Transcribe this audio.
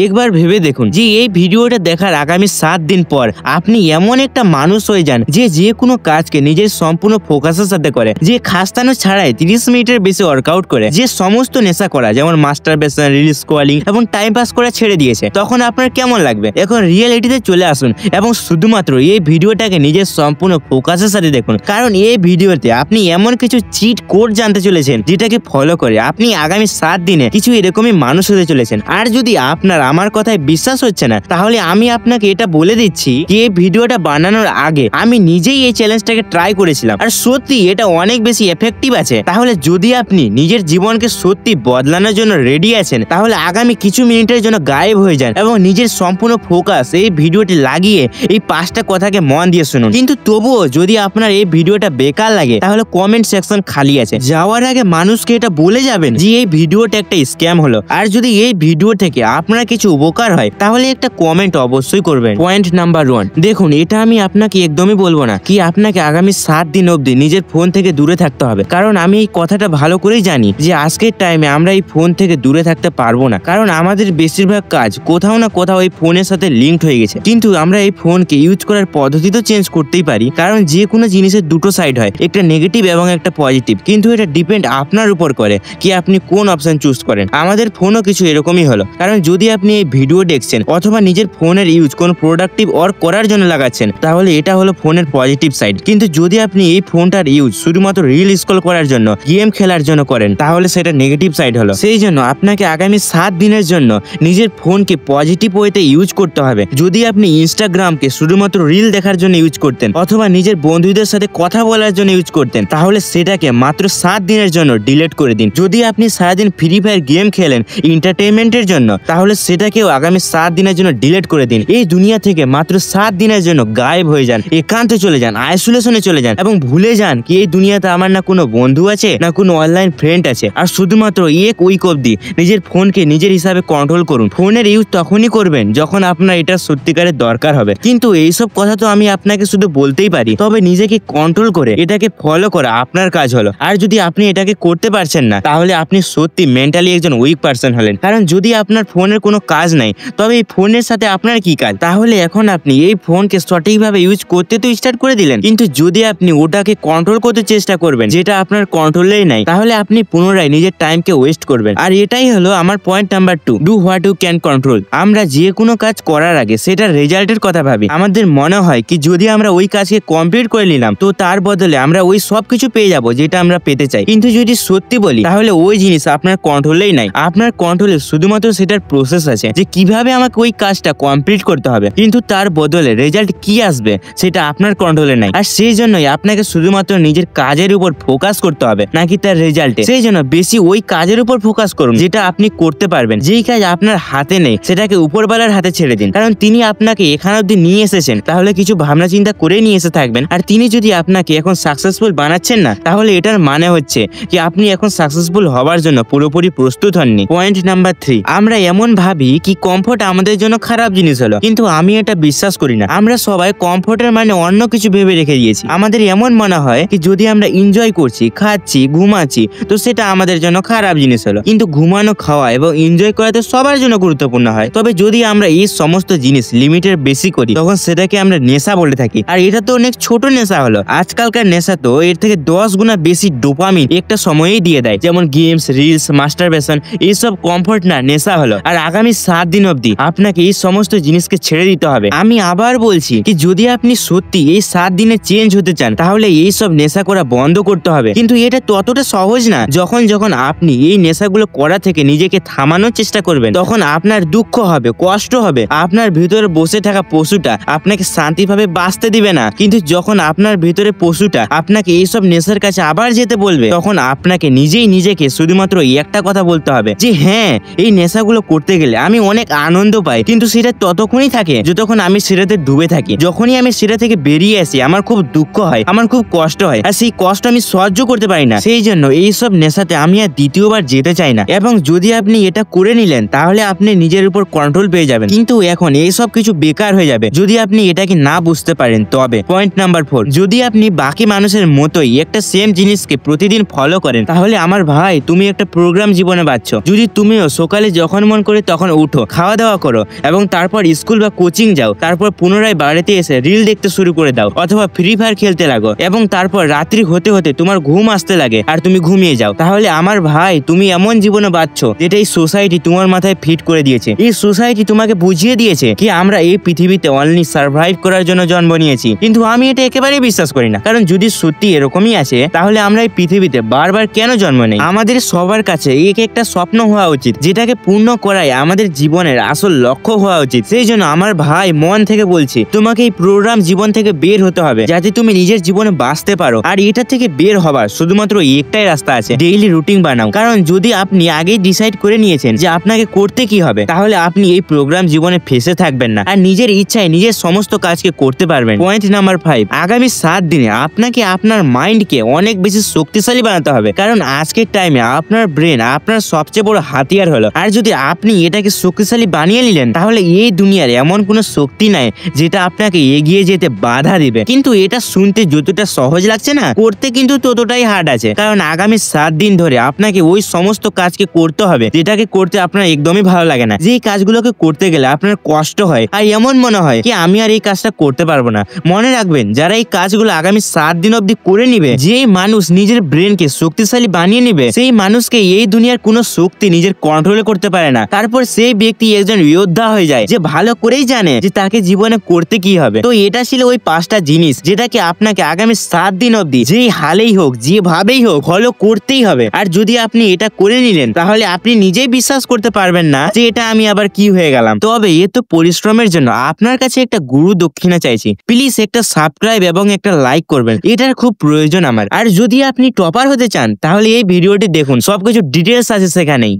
একবার ভেবে দেখুন যে এই ভিডিওটা দেখার আগামী 7 দিন পর আপনি এমন একটা মানুষ হয়ে যান যে কোনো কাজকে নিজের সম্পূর্ণ ফোকাসের সাথে করে, যে খাস্তানো ছাড়াই 30 মিনিটের বেশি ওয়ার্কআউট করে, যে সমস্ত নেশা করা যেমন মাস্টারবেশন, রিল স্ক্রলিং এবং টাইম পাস করা ছেড়ে দিয়েছে, তখন আপনার কেমন লাগবে? এখন রিয়েলিটিতে চলে আসুন এবং শুধুমাত্র এই ভিডিওটাকে নিজের সম্পূর্ণ ফোকাসের সাথে দেখুন, কারণ এই ভিডিওতে আপনি এমন কিছু চিট কোড জানতে চলেছেন যেটাকে ফলো করে আপনি আগামী 7 দিনে কিছু এরকমই মানুষ হতে চলেছেন। আর যদি আপনার আমার কথায় বিশ্বাস হচ্ছে না, তাহলে আমি আপনাকে এটা বলে দিচ্ছি যে এই ভিডিওটা বানানোর আগে আমি নিজেই এই চ্যালেঞ্জটাকে ট্রাই করেছিলাম, আর সত্যি এটা অনেক বেশি এফেক্টিভ আছে। তাহলে যদি আপনি নিজের জীবনকে সত্যি বদলানোর জন্য রেডি আছেন, তাহলে আগামী কিছু মিনিটের জন্য গায়েব হয়ে যান এবং নিজের সম্পূর্ণ ফোকাস এই ভিডিওটি লাগিয়ে এই 5টা কথাকে মন দিয়ে শুনুন। কিন্তু তবুও যদি আপনার এই ভিডিওটা বেকার লাগে, তাহলে কমেন্ট সেকশন খালি আছে, যাওয়ার আগে মানুষকে এটা বলে যাবেন যে এই ভিডিওটা একটা স্ক্যাম হলো। আর যদি এই ভিডিও থেকে আপনার কিছু উপকার হয়, তাহলে একটা কমেন্ট অবশ্যই করবেন। পয়েন্ট নাম্বার 1, দেখুন এটা আমি আপনাকে একদমই বলবো না কি আপনাকে আগামী 7 দিন অবধি নিজের ফোন থেকে দূরে থাকতে হবে, কারণ আমি এই কথাটা ভালো করেই জানি যে আজকের টাইমে আমরা এই ফোন থেকে দূরে থাকতে পারবো না, কারণ আমাদের বেশিরভাগ কাজ কোথাও না কোথাও এই ফোনের সাথে লিঙ্কড হয়ে গেছে। কিন্তু আমরা এই ফোনকে ইউজ করার পদ্ধতি তো চেঞ্জ করতেই পারি, কারণ যে কোনো জিনিসের দুটো সাইড হয়, একটা নেগেটিভ এবং একটা পজিটিভ, কিন্তু এটা ডিপেন্ড আপনার উপর করে কি আপনি কোন অপশন চুজ করেন। আমাদের ফোনও কিছু এরকমই হলো, কারণ যদি আপনি এই ভিডিও দেখছেন অথবা নিজের ফোনের ইউজ কোনো প্রোডাক্টিভ ওয়ার্ক করার জন্য লাগাচ্ছেন, তাহলে এটা হলো ফোনের পজিটিভ সাইড। কিন্তু যদি আপনি এই ফোনটার ইউজ শুধুমাত্র রিল স্ক্রল করার জন্য, গেম খেলার জন্য করেন, তাহলে সেটা নেগেটিভ সাইড হলো। সেই জন্য আপনাকে আগামী 7 দিনের জন্য নিজের ফোনকে পজিটিভ ওয়েতে ইউজ করতে হবে। যদি আপনি ইনস্টাগ্রামকে শুধুমাত্র রিল দেখার জন্য ইউজ করতেন অথবা নিজের বন্ধুদের সাথে কথা বলার জন্য ইউজ করতেন, তাহলে সেটাকে মাত্র 7 দিনের জন্য ডিলিট করে দিন। যদি আপনি সারাদিন ফ্রি ফায়ার গেম খেলেন এন্টারটেইনমেন্টের জন্য, তাহলে সেটাকেও আগামী 7 দিনের জন্য ডিলিট করে দিন। এই দুনিয়া থেকে মাত্র 7 দিনের জন্য গায়েব হয়ে যান, একান্তে চলে যান, আইসোলেশনে চলে যান এবং ভুলে যান কি এই দুনিয়াতে আমার না কোনো বন্ধু আছে না কোনো অনলাইন ফ্রেন্ড আছে। আর শুধুমাত্র এক উইক অবধি নিজের ফোনকে নিজের হিসাবে কন্ট্রোল করুন। ফোনের ইউজ তখনই করবেন যখন আপনার এটা সত্যিকারের দরকার হবে। কিন্তু এইসব কথা তো আমি আপনাকে শুধু বলতেই পারি, তবে নিজেকে কন্ট্রোল করে এটাকে ফলো করা আপনার কাজ হলো। আর যদি আপনি এটাকে করতে পারছেন না, তাহলে আপনি সত্যি মেন্টালি একজন উইক পারসন হলেন। কারণ যদি আপনার ফোনের কোনো কাজ নাই, তবে এই ফোনের সাথে আপনার কি কাজ? তাহলে এখন আপনি এই ফোনকে সঠিকভাবে ইউজ করতে তো স্টার্ট করে দিলেন, কিন্তু যদি আপনি ওটাকে কন্ট্রোল করতে চেষ্টা করবেন যেটা আপনার কন্ট্রোলেই নাই, তাহলে আপনি পুনরায় নিজের টাইমকে ওয়েস্ট করবেন। আর এটাই হলো আমার point number 2, do what you can control. আমরা যে কোনো কাজ করার আগে সেটার রেজাল্টের কথা ভাবি। আমাদের মনে হয় কি যদি আমরা ওই কাজকে কমপ্লিট করে নিলাম, তো তার বদলে আমরা ওই সব কিছু পেয়ে যাবো যেটা আমরা পেতে চাই। কিন্তু যদি সত্যি বলি, তাহলে ওই জিনিস আপনার কন্ট্রোলেই নাই। আপনার কন্ট্রোলে শুধুমাত্র সেটার প্রসেস আছে যে কিভাবে আমাকে ওই কাজটা কমপ্লিট করতে হবে, কিন্তু তার বদলে রেজাল্ট কি আসবে সেটা আপনার কন্ট্রোলে নাই। আর সেই জন্যই আপনাকে শুধুমাত্র নিজের কাজের উপর ফোকাস করতে হবে, নাকি তার রেজাল্টে। সেই জন্য বেশি ওই কাজের উপর ফোকাস করুন যেটা আপনি করতে পারবেন। যেই কাজ আপনার হাতে নেই সেটাকে উপরওয়ালার হাতে ছেড়ে দিন, কারণ তিনি আপনাকে এখান অব্দি নিয়ে এসেছেন, তাহলে কিছু ভাবনা চিন্তা করে নিয়ে এসে থাকবেন। আর তিনি যদি আপনাকে এখন সাকসেসফুল বানাচ্ছেন না, তাহলে এটার মানে হচ্ছে কি আপনি এখন সাকসেসফুল হওয়ার জন্য পুরোপুরি প্রস্তুত হননি। পয়েন্ট নাম্বার 3, আমরা এমন ভাবি কি কমফোর্ট আমাদের জন্য খারাপ জিনিস হলো, কিন্তু আমি এটা বিশ্বাস করি না। আমরা সবাই কমফোর্টের মানে অন্য কিছু ভেবে রেখে দিয়েছি। আমাদের এমন মনে হয় কি যদি আমরা এনজয় করছি, খাচ্ছি, ঘুমাচ্ছি, তো সেটা আমাদের জন্য খারাপ জিনিস হলো। কিন্তু ঘুমানো, খাওয়া এবং এনজয় করা তো সবার জন্য গুরুত্বপূর্ণ হয়। তবে যদি আমরা এই সমস্ত জিনিস লিমিটের বেশি করি, তখন সেটাকে আমরা নেশা বলে থাকি। আর এটা তো অনেক ছোট নেশা হলো। আজকালকার নেশা তো এর থেকে 10 গুণা বেশি ডোপামিন একটা সময়েই দিয়ে দেয়, যেমন গেমস, রিলস, মাস্টারবেশন, এইসব কমফোর্ট না, নেশা হলো। আর আগামী 7 দিন অবধি আপনাকে এই সমস্ত জিনিসকে ছেড়ে দিতে হবে। আমি আবার বলছি কি যদি আপনি সত্যি এই 7 দিনে চেঞ্জ হতে চান, তাহলে এই সব নেশা করা বন্ধ করতে হবে। কিন্তু এটা ততটা সহজ না। যখন আপনি এই নেশাগুলো করা থেকে নিজেকে থামানোর চেষ্টা করবেন, তখন আপনার দুঃখ হবে, কষ্ট হবে, আপনার ভিতরে বসে থাকা পশুটা আপনাকে শান্তিভাবে বাঁচতে দিবে না। কিন্তু যখন আপনার ভিতরে পশুটা আপনাকে এইসব নেশার কাছে আবার যেতে বলবে, তখন আপনাকে নিজেই নিজেকে শুধুমাত্র একটা কথা বলতে হবে যে হ্যাঁ, এই নেশাগুলো করতে গেলে আমি অনেক আনন্দ পাই, কিন্তু সেটা ততক্ষণই থাকে যতক্ষণ আমি সেটাতে ডুবে থাকি। যখনই আমি সেটা থেকে বেরিয়ে আসি, আমার খুব দুঃখ হয়, আমার খুব কষ্ট হয়, আর সেই কষ্ট আমি সহ্য করতে পারি না। সেই জন্য এইসব নেশাতে আমি আর দ্বিতীয়বার যেতে চাই না। এবং যদি আপনি এটা করে নিলেন, তাহলে আপনি নিজের উপর কন্ট্রোল পেয়ে যাবেন। কিন্তু এখন এইসব কিছু বেকার হয়ে যাবে যদি আপনি এটাকে না বুঝতে পারেন। তবে পয়েন্ট নাম্বার 4, যদি আপনি বাকি মানুষের মতোই একটা সেম জিনিসকে প্রতিদিন ফলো করেন, তাহলে আমার ভাই তুমি একটা প্রোগ্রাম জীবনে বাঁচছো। যদি তুমিও সকালে যখন মন করে তখন তখন উঠো, খাওয়া দাওয়া করো এবং তারপর স্কুল বা কোচিং যাও, তারপর পুনরায় বাড়িতে এসে রিল দেখতে শুরু করে দাও অথবা ফ্রি ফায়ার খেলতে লাগো এবং তারপর রাত্রি হতে হতে তোমার ঘুম আসতে লাগে আর তুমি ঘুমিয়ে যাও। তাহলে আমার ভাই, তুমি এমন জীবনে বাঁচছো যেটা এই সোসাইটি তোমার মাথায় ফিট করে দিয়েছে। এই সোসাইটি তোমাকে বুঝিয়ে দিয়েছে কি আমরা এই পৃথিবীতে অনলি সার্ভাইভ করার জন্য জন্ম নিয়েছি। কিন্তু আমি এটা একেবারেই বিশ্বাস করি না, কারণ যদি সত্যি এরকমই আছে তাহলে আমরা এই পৃথিবীতে বারবার কেন জন্ম নেই? আমাদের সবার কাছে এক একটা স্বপ্ন হওয়া উচিত, যেটাকে পূর্ণ করাই আমাদের জীবনের আসল লক্ষ্য হওয়া উচিত। সেই জন্য আমার ভাই, মন থেকে বলছি, তোমাকে এই প্রোগ্রাম জীবন থেকে বের হতে হবে যাতে তুমি নিজের জীবনে বাঁচতে পারো। আর এটা থেকে বের হবার শুধুমাত্র একটাই রাস্তা আছে, ডেইলি রুটিন বানাও। কারণ যদি আপনি আগেই ডিসাইড করে নিয়েছেন যে আপনাকে করতে কি হবে, তাহলে আপনি এই প্রোগ্রাম জীবনে ফেসে থাকবেন না আর নিজের ইচ্ছায় নিজের সমস্ত কাজকে করতে পারবেন। পয়েন্ট নাম্বার 5, আগামী 7 দিনে আপনাকে আপনার মাইন্ডকে অনেক বেশি শক্তিশালী বানাতে হবে, কারণ আজকের টাইমে আপনার ব্রেন আপনার সবচেয়ে বড় হাতিয়ার হলো। আর যদি আপনি এটাকে শক্তিশালী বানিয়ে নিলেন, তাহলে এই দুনিয়ার এমন কোনো শক্তি নাই যেটা আপনাকে এগিয়ে যেতে বাধা দিবে। কিন্তু এটা শুনতে যতটা সহজ লাগছে না, করতে কিন্তু ততটাই হার্ড আছে। কারণ আগামী 7 দিন ধরে আপনাকে ওই সমস্ত কাজকে করতে হবে যেটাকে করতে আপনার একদমই ভালো লাগে না, যেই কাজগুলোকে করতে গেলে আপনার কষ্ট হয় আর এমন মনে হয় কি আমি আর এই কাজটা করতে পারবো না। মনে রাখবেন, যারা এই কাজগুলো আগামী 7 দিন অবধি করে নিবে, যেই মানুষ নিজের ব্রেনকে শক্তিশালী বানিয়ে নিবে, সেই মানুষকে এই দুনিয়ার কোনো শক্তি নিজের কন্ট্রোলে করতে পারে না। তারপর সেই ব্যক্তি একজন যোদ্ধা হয়ে যায়, যে ভালো করেই জানে যে তাকে জীবনে করতে কি হবে। তো এটা ছিল ওই 5টা জিনিস যেটাকে আপনাকে আগামী 7 দিন অবধি যেই হালেই হোক, যেভাবেই হোক, ফলো করতেই হবে। আর যদি আপনি এটা করে নিলেন, তাহলে আপনি নিজেই বিশ্বাস করতে পারবেন না যে এটা আমি আবার কি হয়ে গেলাম। তবে এত পরিশ্রমের জন্য আপনার কাছে একটা গুরু দক্ষিণা চাইছি, প্লিজ একটা সাবস্ক্রাইব এবং একটা লাইক করবেন, এটার খুব প্রয়োজন আমার। আর যদি আপনি টপার হতে চান, তাহলে এই ভিডিওটি দেখুন, সবকিছু ডিটেলস আছে সেখানেই।